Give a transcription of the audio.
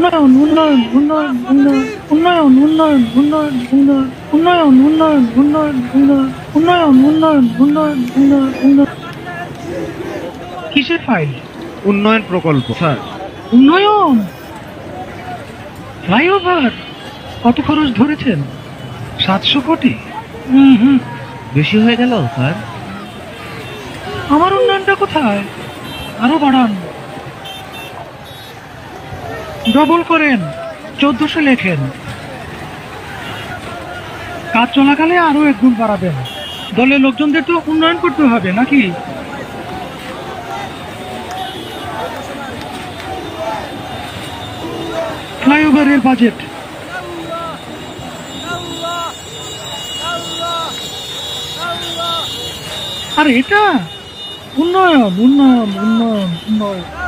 উন্নয়ন উন্নয়ন উন্নয়ন উন্নয়ন উন্নয়ন উন্নয়ন উন্নয়ন উন্নয়ন উন্নয়ন উন্নয়ন উন্নয়ন উন্নয়ন উন্নয়ন উন্নয়ন। কিসের ফাইল? উন্নয়ন প্রকল্প স্যার। উন্নয়ন ফ্লাইওভার কত খরচ ধরেছেন? 700 কোটি। হুম, বেশি হয়ে গেল স্যার। আমার উন্নয়নটা কোথায়? আরো বাড়ান, ডবল করেন, 1400 লেখেন। কাজ চলাকালে আরো 1 গুণ বাড়াবেন। দলের লোকজনদের তো উন্নয়ন করতে হবে নাকি? ফ্লাইওভারের বাজেট আর এটা উন্নয়ন উন্নয়ন উন্নয়ন উন্নয়ন